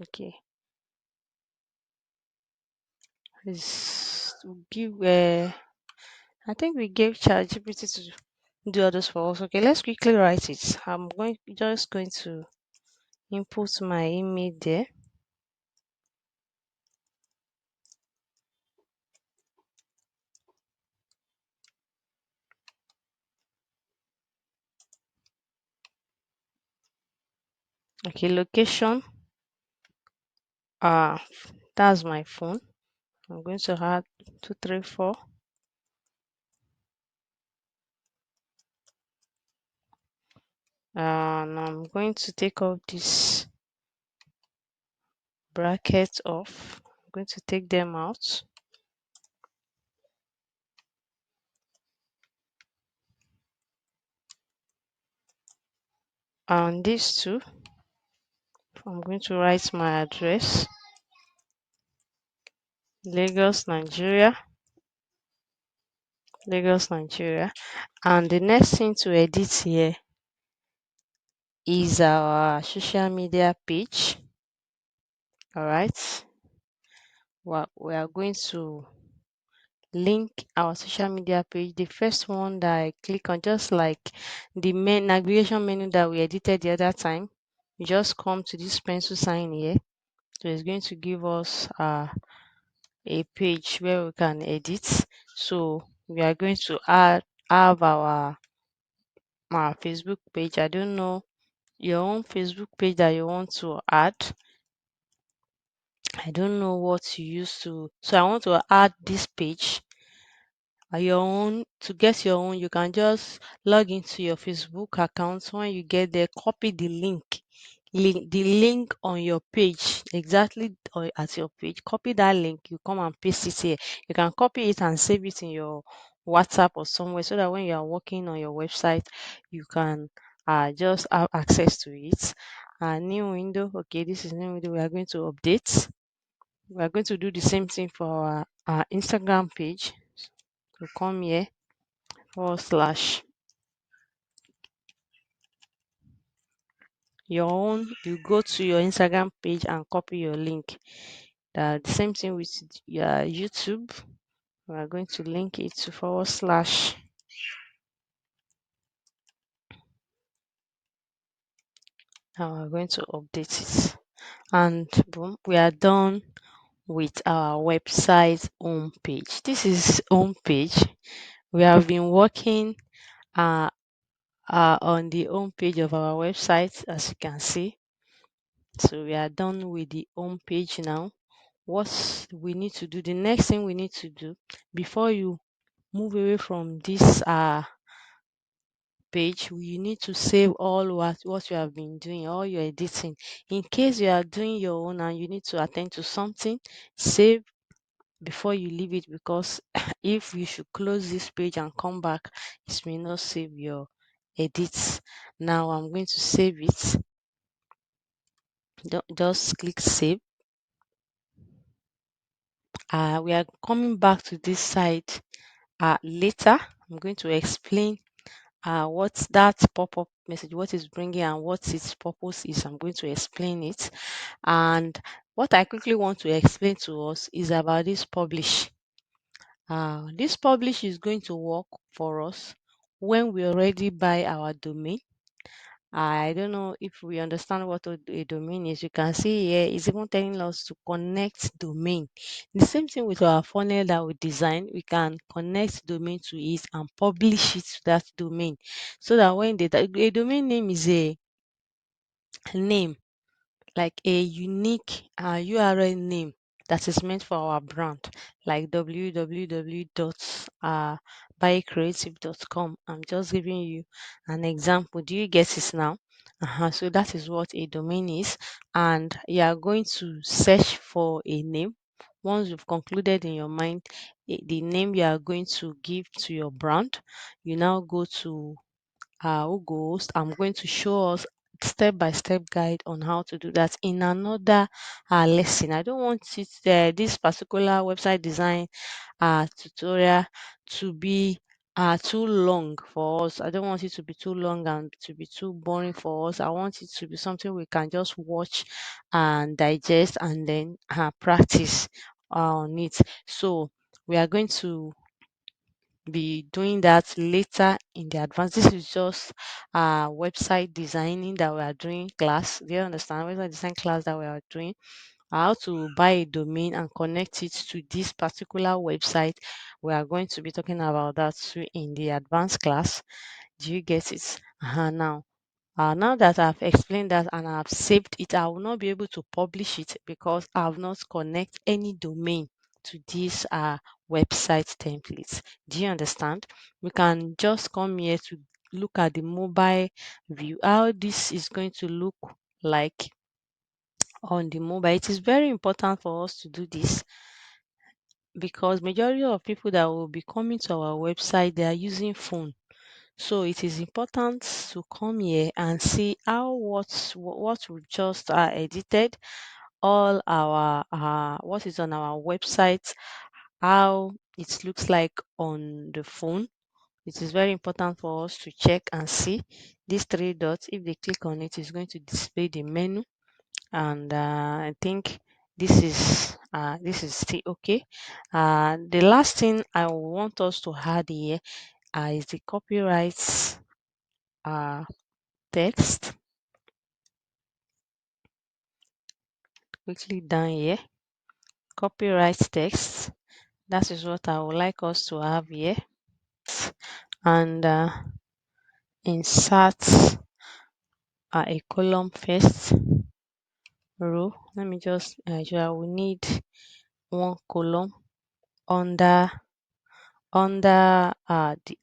Okay. Let's give I think we gave ChatGPT to do all this for us. Okay, let's quickly write it. I'm going to input my email there. Okay, location. Uh that's my phone. I'm going to add 234. And I'm going to take off this bracket off. I'm going to take them out. And these two, I'm going to write my address, Lagos, Nigeria, Lagos, Nigeria. And the next thing to edit here is our social media page. All right. We are going to link our social media page. The first one that I click on, just like the main navigation menu that we edited the other time, you just come to this pencil sign here. So it's going to give us a page where we can edit. So we are going to have our Facebook page. I don't know your own Facebook page that you want to add. I don't know what you used to. So I want to add this page. Your own, to get your own, you can just log into your Facebook account. When you get there, copy the link on your page, exactly at your page. Copy that link, you come and paste it here. You can copy it and save it in your WhatsApp or somewhere, so that when you are working on your website, you can just have access to it. New window. Okay, this is new window. We are going to update. We are going to do the same thing for our Instagram page. So come here, / your own. You go to your Instagram page and copy your link. The same thing with your YouTube. We are going to link it to / and we're going to update it. And boom, we are done with our website homepage. This is homepage. We have been working uh, on the homepage of our website, as you can see. So we are done with the homepage now. What we need to do, the next thing we need to do before you move away from this page, you need to save all what you have been doing, all your editing. In case you are doing your own and you need to attend to something, save before you leave it, because if you should close this page and come back, it may not save your edits. Now I'm going to save it. Just click save. We are coming back to this site later. I'm going to explain what that pop-up message, what is bringing and what its purpose is. I'm going to explain it. And what I quickly want to explain to us is about this publish. This publish is going to work for us when we already buy our domain, I don't know if we understand what a domain is. You can see here it's even telling us to connect domain. The same thing with our funnel that we design, we can connect domain to it and publish it to that domain. So that when a domain name is a name, like a unique URL name that is meant for our brand, like www.buycreative.com. I'm just giving you an example. Do you get it now? So that is what a domain is, and you are going to search for a name. Once you've concluded in your mind the name you are going to give to your brand, you now go to who goes. I'm going to show us step by step guide on how to do that in another lesson. I don't want this particular website design tutorial to be too long for us. I don't want it to be too long and to be too boring for us. I want it to be something we can just watch and digest and then practice on it. So we are going to be doing that later in the advance. This is just website designing that we are doing class. Do you understand? Website design class that we are doing. How to buy a domain and connect it to this particular website. We are going to be talking about that too in the advanced class. Do you get it? Now that I've explained that and I've saved it, I will not be able to publish it because I've not connect any domain to this website templates. Do you understand? We can just come here to look at the mobile view, how this is going to look like on the mobile. It is very important for us to do this because majority of people that will be coming to our website, they are using phone. So it is important to come here and see how what we just edited, all our what is on our website, how it looks like on the phone. It is very important for us to check and see these three dots. If they click on it, it's going to display the menu, and I think this is still okay. The last thing I want us to add here is the copyright uh, text. Quickly down here, copyright text. That is what I would like us to have here, and insert a column first row. Let me just I will need one column under the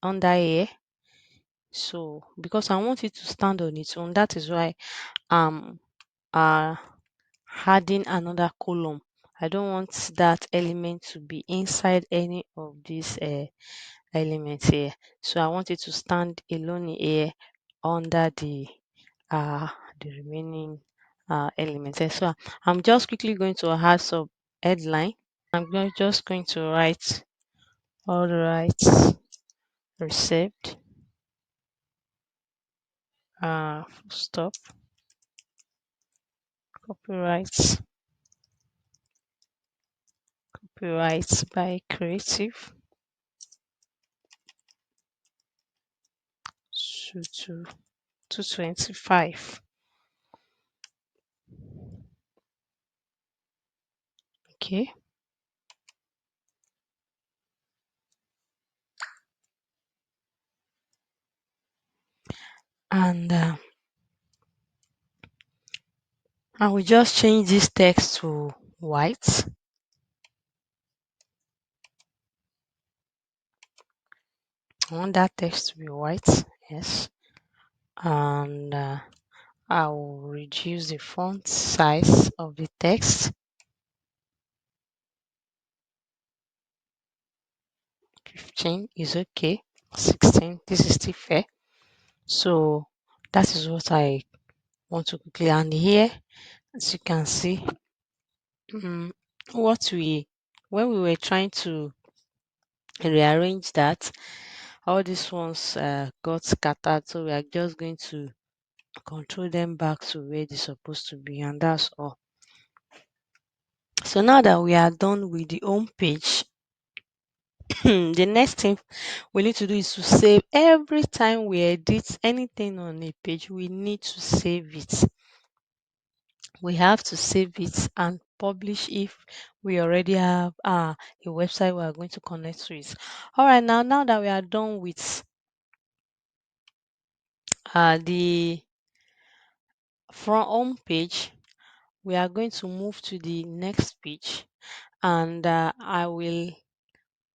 under here. So because I want it to stand on its own, that is why I'm uh adding another column. I don't want that element to be inside any of these elements here. So I want it to stand alone here under uh the remaining elements here. So I'm just quickly going to add some headline. Just going to write all rights received, full stop, copyrights, copyrights by creative, so to 225. Okay. And I will just change this text to white. I want that text to be white. Yes. And I will reduce the font size of the text. 15 is okay. 16, this is still fair. So that is what I want to quickly. And here, as you can see, what we when we were trying to rearrange that, all these ones got scattered. So we are just going to control them back to where they're supposed to be, and that's all. So now that we are done with the home page, The next thing we need to do is to save. Every time we edit anything on a page, we need to save it. We have to save it and publish if we already have a website we are going to connect to it. All right, now that we are done with the front home page, we are going to move to the next page, and I will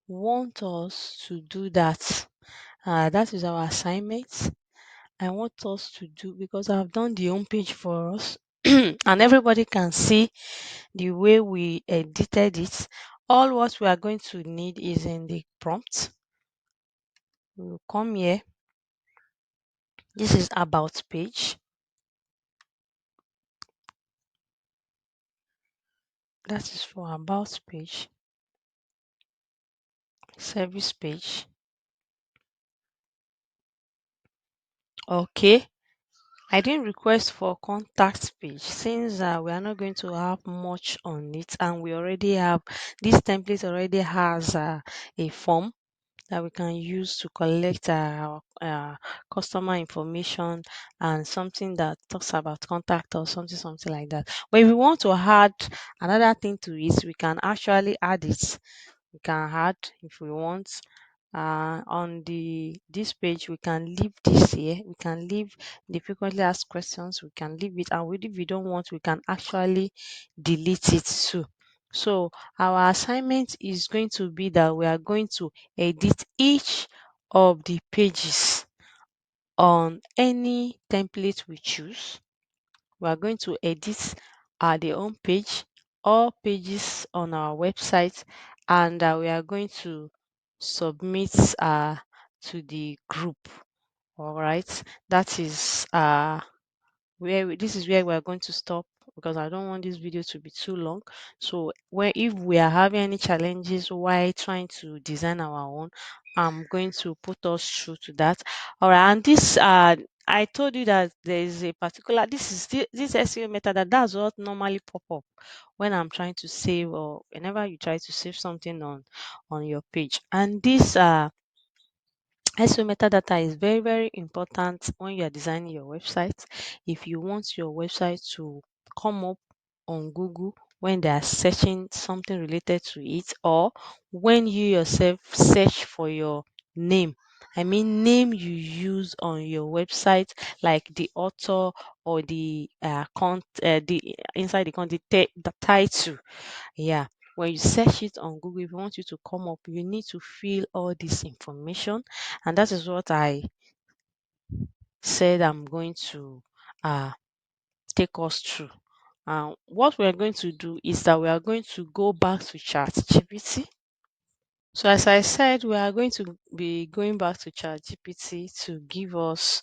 want us to do that. That is our assignment. I want us to do, because I've done the home page for us and everybody can see the way we edited it. All what we are going to need is in the prompt. We will come here. This is about page. That is for about page. Service page. Okay. I didn't request for contact page since we are not going to have much on it, and we already have this template already has a form that we can use to collect our customer information and something that talks about contact or something like that. But if we want to add another thing to it, we can actually add it. We can add if we want. On this page, we can leave this here. We can leave the frequently asked questions. We can leave it, and if we don't want, we can actually delete it too. So our assignment is going to be that we are going to edit each of the pages on any template we choose. We are going to edit the home page, all pages on our website, and we are going to submit to the group. All right, that is this is where we are going to stop, because I don't want this video to be too long. So where if we are having any challenges while trying to design our own, I'm going to put us through to that. All right, and this I told you that there is a particular this SEO method that's what normally pop up when I'm trying to save, or whenever you try to save something on your page. And this SEO metadata is very, very important when you are designing your website. If you want your website to come up on Google when they are searching something related to it, or when you yourself search for your name. I mean, name you use on your website, like the author or the inside the title. Yeah. When you search it on Google, if you want you to come up, you need to fill all this information. And that is what I said I'm going to uh, take us through. What we are going to do is that we are going to go back to ChatGPT. So as I said, we are going to be going back to ChatGPT to give us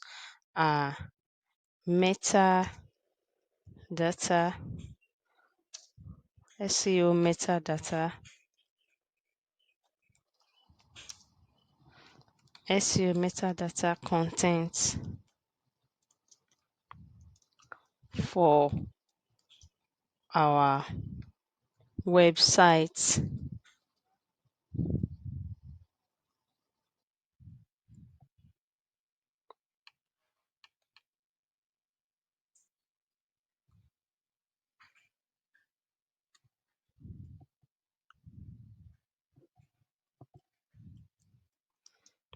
uh, metadata, SEO metadata, SEO metadata content for our website.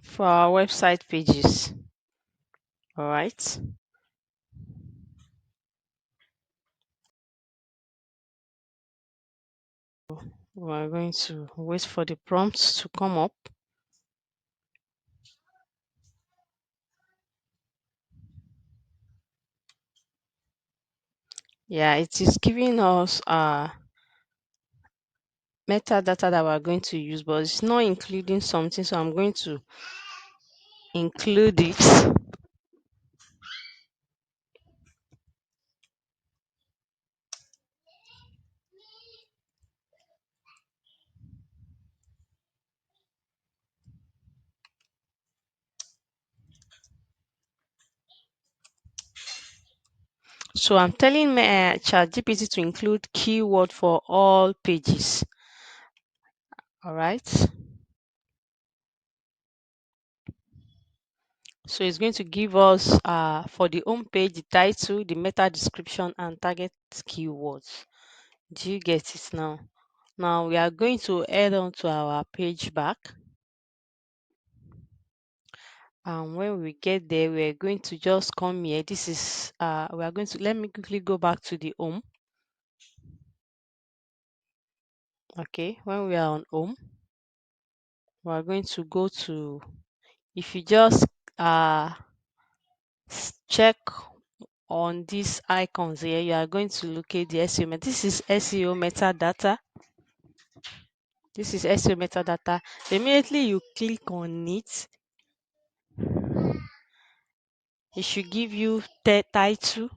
For our website pages. All right. We're going to wait for the prompts to come up. Yeah, it is giving us metadata that we're going to use, but it's not including something, so I'm going to include it. So I'm telling my ChatGPT to include keyword for all pages. All right. So it's going to give us for the home page, the title, the meta description, and target keywords. Do you get it now? Now we are going to head on to our page back. And when we get there, we're going to just come here. This is we are going to, let me quickly go back to the home. Okay, when we are on home, we are going to go to, if you just uh check on these icons here, you are going to locate the SEO. This is SEO metadata. This is SEO metadata. Immediately you click on it, it should give you the title.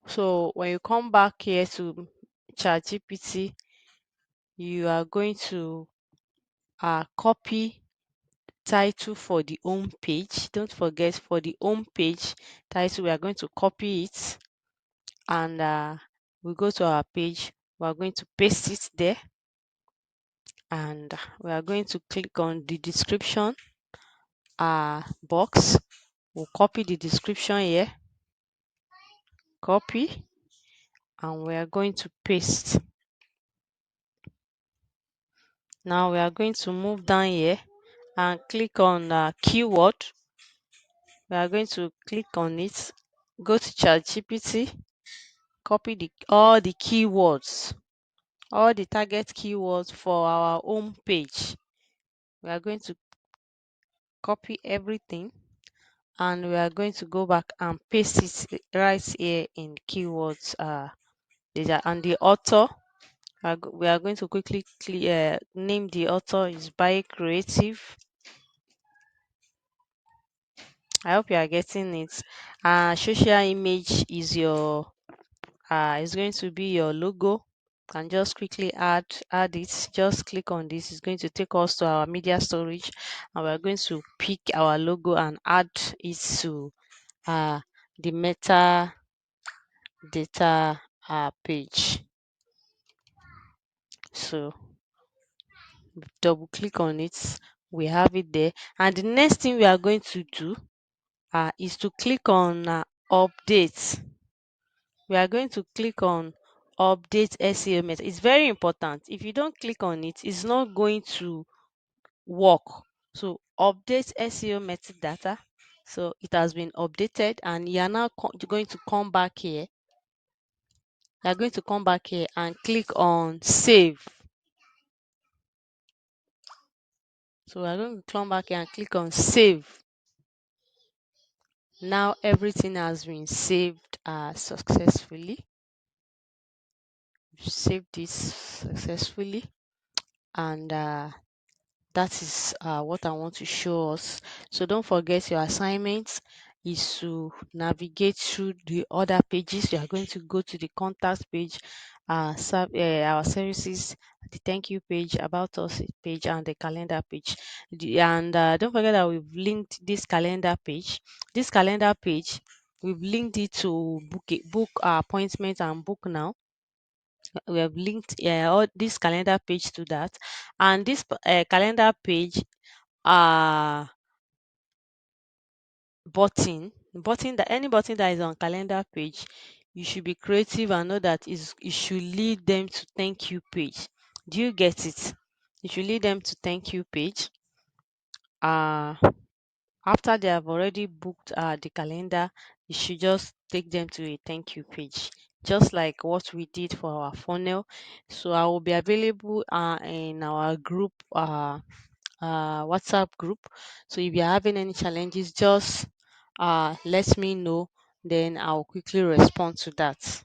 So when you come back here to ChatGPT, you are going to copy title for the home page. Don't forget, for the home page title, we are going to copy it, and we go to our page. We are going to paste it there, and we are going to click on the description box. We'll copy the description here, copy, and we are going to paste. Now we are going to move down here and click on keyword. We are going to click on it, go to ChatGPT, copy all the keywords, all the target keywords for our home page. We are going to copy everything, and we are going to go back and paste it right here in keywords data. And the author, we are going to quickly name the author is by creative. I hope you are getting it. Social image is your is going to be your logo. And just quickly add it. Just click on this. It's going to take us to our media storage, and we're going to pick our logo and add it to uh the meta data page. So double click on it, we have it there. And the next thing we are going to do is to click on update. We are going to click on update SEO method. It's very important. If you don't click on it, it's not going to work. So update SEO metadata. So it has been updated, and you are now going to come back here. You are going to come back here and click on save. So we are going to come back here and click on save. Now everything has been saved successfully. Saved this successfully, and that is what I want to show us. So don't forget, your assignment is to navigate through the other pages. You are going to go to the contact page, our services, the thank you page, about us page, and the calendar page. And don't forget that we've linked this calendar page. This calendar page, we've linked it to book appointment and book now. We have linked all this calendar page to that, and this calendar page uh button, that any button that is on calendar page, you should be creative and know that is it should lead them to thank you page. Do you get it? It should lead them to thank you page. uh After they have already booked the calendar, you should just take them to a thank you page, just like what we did for our funnel. So I will be available in our group, WhatsApp group. So if you're having any challenges, just let me know, then I'll quickly respond to that.